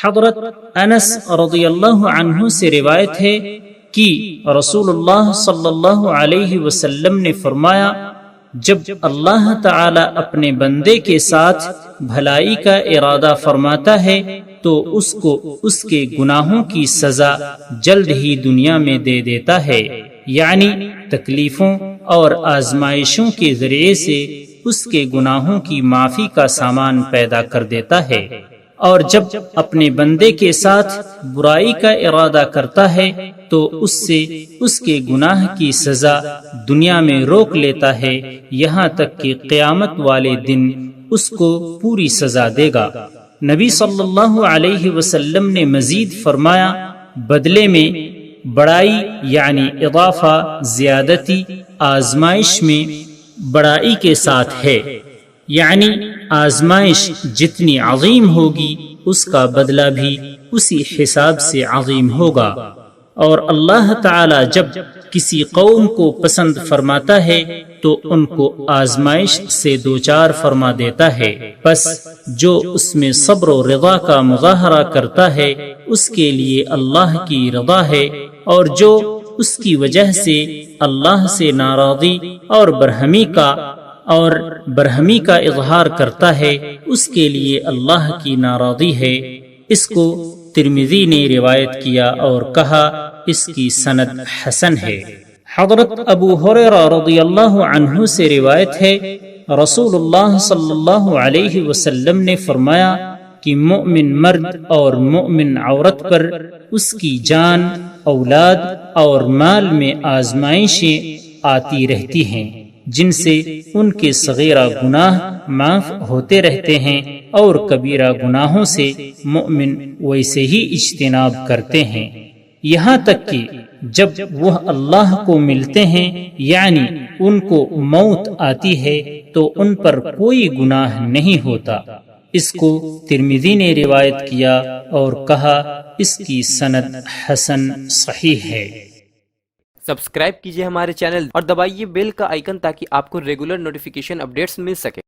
حضرت انس رضی اللہ عنہ سے روایت ہے کہ رسول اللہ صلی اللہ علیہ وسلم نے فرمایا، جب اللہ تعالی اپنے بندے کے ساتھ بھلائی کا ارادہ فرماتا ہے تو اس کو اس کے گناہوں کی سزا جلد ہی دنیا میں دے دیتا ہے، یعنی تکلیفوں اور آزمائشوں کے ذریعے سے اس کے گناہوں کی معافی کا سامان پیدا کر دیتا ہے، اور جب اپنے بندے کے ساتھ برائی کا ارادہ کرتا ہے تو اس سے اس کے گناہ کی سزا دنیا میں روک لیتا ہے، یہاں تک کہ قیامت والے دن اس کو پوری سزا دے گا۔ نبی صلی اللہ علیہ وسلم نے مزید فرمایا، بدلے میں بڑائی یعنی اضافہ، زیادتی آزمائش میں بڑائی کے ساتھ ہے، یعنی آزمائش جتنی عظیم ہوگی اس کا بدلہ بھی اسی حساب سے عظیم ہوگا۔ اور اللہ تعالی جب کسی قوم کو پسند فرماتا ہے تو ان کو آزمائش سے دوچار فرما دیتا ہے، پس جو اس میں صبر و رضا کا مظاہرہ کرتا ہے اس کے لیے اللہ کی رضا ہے، اور جو اس کی وجہ سے اللہ سے ناراضی اور برہمی کا اظہار کرتا ہے اس کے لیے اللہ کی ناراضی ہے۔ اس کو ترمذی نے روایت کیا اور کہا اس کی سند حسن ہے۔ حضرت ابو ہریرہ رضی اللہ عنہ سے روایت ہے، رسول اللہ صلی اللہ علیہ وسلم نے فرمایا کہ مومن مرد اور مومن عورت پر اس کی جان، اولاد اور مال میں آزمائشیں آتی رہتی ہیں، جن سے ان کے صغیرہ گناہ معاف ہوتے رہتے ہیں اور کبیرہ گناہوں سے مومن ویسے ہی اجتناب کرتے ہیں، یہاں تک کہ جب وہ اللہ کو ملتے ہیں یعنی ان کو موت آتی ہے تو ان پر کوئی گناہ نہیں ہوتا۔ اس کو ترمذی نے روایت کیا اور کہا اس کی سند حسن صحیح ہے۔ سبسکرائب کیجئے ہمارے چینل اور دبائیے بیل کا آئیکن تاکہ آپ کو ریگولر نوٹیفیکیشن اپڈیٹس مل سکے۔